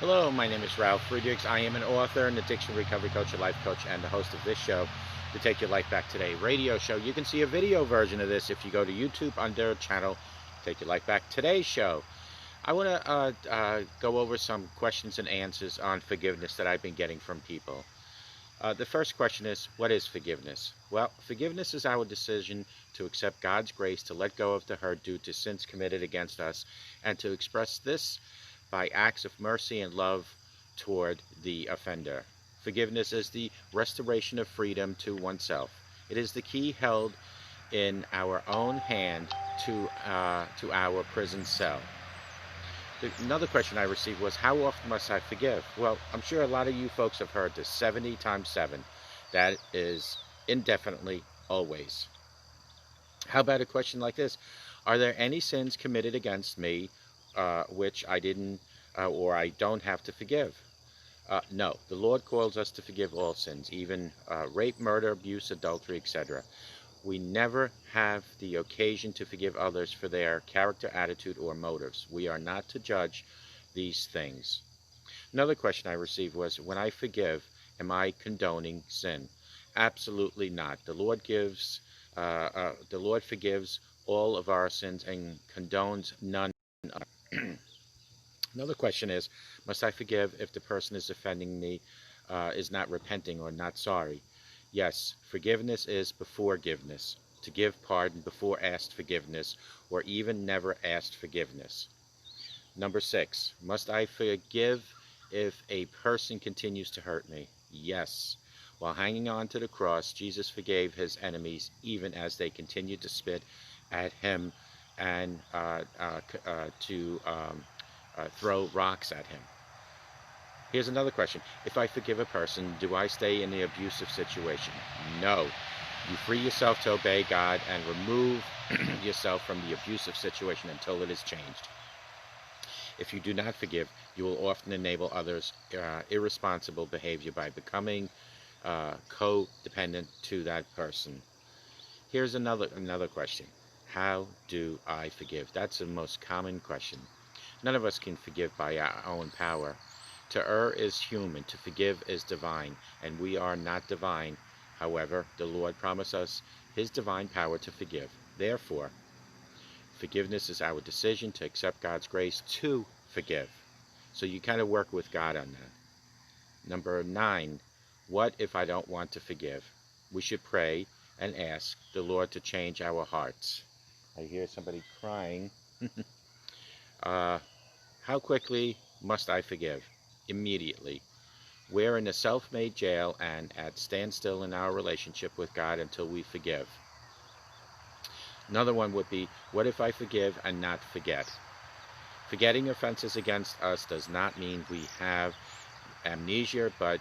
Hello, my name is Ralf Friedrichs. I am an author, an addiction recovery coach, a life coach, and the host of this show, the Take Your Life Back Today radio show. You can see a video version of this if you go to YouTube under channel Take Your Life Back Today show. I want to go over some questions and answers on forgiveness that I've been getting from people. The first question is, what is forgiveness? Well, forgiveness is our decision to accept God's grace, to let go of the hurt due to sins committed against us, and to express this by acts of mercy and love toward the offender. Forgiveness is the restoration of freedom to oneself. It is the key held in our own hand to our prison cell. Another question I received was, how often must I forgive? Well, I'm sure a lot of you folks have heard this 70 times 7. That is indefinitely, always. How about a question like this? Are there any sins committed against me which I didn't or I don't have to forgive? No. The Lord calls us to forgive all sins, even rape, murder, abuse, adultery, etc. We never have the occasion to forgive others for their character, attitude, or motives. We are not to judge these things. Another question I received was, when I forgive, am I condoning sin? Absolutely not. The Lord forgives all of our sins and condones none. Another question is, must I forgive if the person is offending me is not repenting or not sorry? Yes, forgiveness is before forgiveness. To give pardon before asked forgiveness, or even never asked forgiveness. Number 6, must I forgive if a person continues to hurt me? Yes. While hanging on to the cross, Jesus forgave his enemies even as they continued to spit at him and throw rocks at him. Here's another question. If I forgive a person, do I stay in the abusive situation? No. You free yourself to obey God and remove yourself from the abusive situation until it is changed. If you do not forgive, you will often enable others' irresponsible behavior by becoming codependent to that person. Here's another question. How do I forgive? That's the most common question. None of us can forgive by our own power. To err is human, to forgive is divine, and we are not divine. However, the Lord promised us his divine power to forgive. Therefore, forgiveness is our decision to accept God's grace to forgive. So you kind of work with God on that. Number 9, what if I don't want to forgive? We should pray and ask the Lord to change our hearts. I hear somebody crying. How quickly must I forgive? Immediately. We're in a self-made jail and at standstill in our relationship with God until we forgive. Another one would be, what if I forgive and not forget? Forgetting offenses against us does not mean we have amnesia, but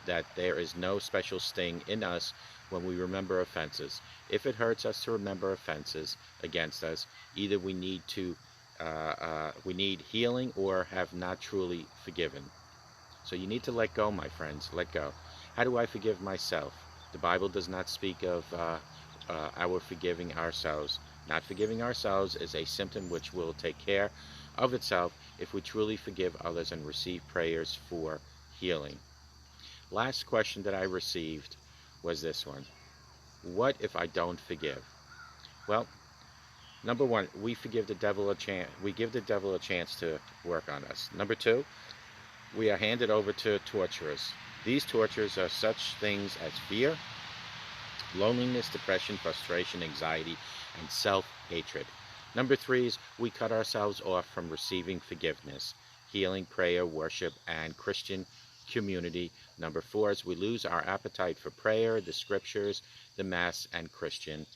that there is no special sting in us when we remember offenses. If it hurts us to remember offenses against us, either we need healing or have not truly forgiven. So you need to let go, my friends. Let go. How do I forgive myself? The Bible does not speak of our forgiving ourselves. Not forgiving ourselves is a symptom which will take care of itself if we truly forgive others and receive prayers for healing. Last question that I received was this one. What if I don't forgive? Well, number 1, we give the devil a chance to work on us. Number 2, we are handed over to torturers. These torturers are such things as fear, loneliness, depression, frustration, anxiety, and self-hatred. Number 3 is we cut ourselves off from receiving forgiveness, healing, prayer, worship, and Christian community. Number 4 is we lose our appetite for prayer, the scriptures, the Mass, and Christian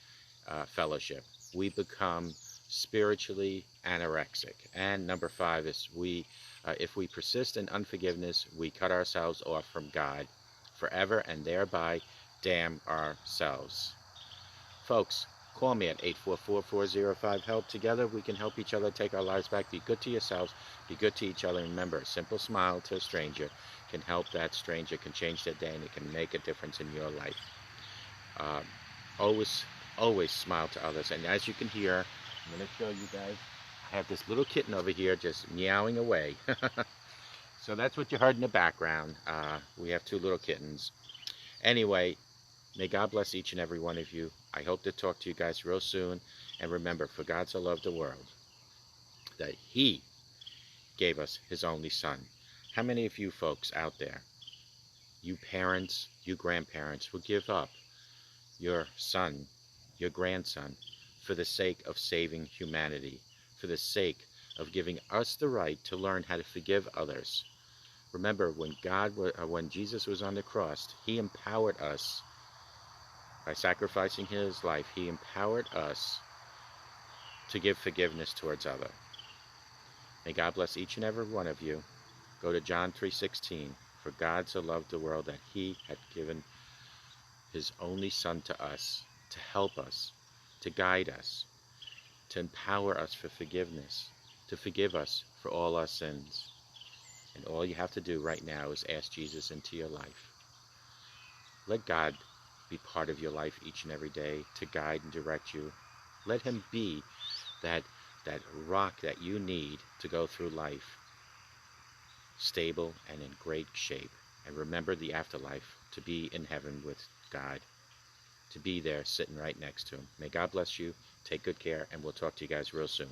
fellowship. We become spiritually anorexic. And number 5 is if we persist in unforgiveness, we cut ourselves off from God forever and thereby damn ourselves. Folks, call me at 844-405-HELP. Together we can help each other take our lives back. Be good to yourselves. Be good to each other. Remember, a simple smile to a stranger can help that stranger, can change their day, and it can make a difference in your life. Always smile to others. And as you can hear, I'm going to show you guys, I have this little kitten over here just meowing away. So that's what you heard in the background. We have two little kittens. Anyway, may God bless each and every one of you. I hope to talk to you guys real soon. And remember, for God so loved the world that He gave us His only Son. How many of you folks out there, you parents, you grandparents, will give up your son, your grandson, for the sake of saving humanity, for the sake of giving us the right to learn how to forgive others? Remember, when Jesus was on the cross, He empowered us by sacrificing His life. He empowered us to give forgiveness towards others. May God bless each and every one of you. Go to John 3:16. For God so loved the world that He had given His only Son to us, to help us, to guide us, to empower us for forgiveness, to forgive us for all our sins. And all you have to do right now is ask Jesus into your life. Let God be part of your life each and every day to guide and direct you. Let Him be that rock that you need to go through life, stable and in great shape. And remember the afterlife, to be in heaven with God, to be there sitting right next to Him. May God bless you. Take good care, and we'll talk to you guys real soon.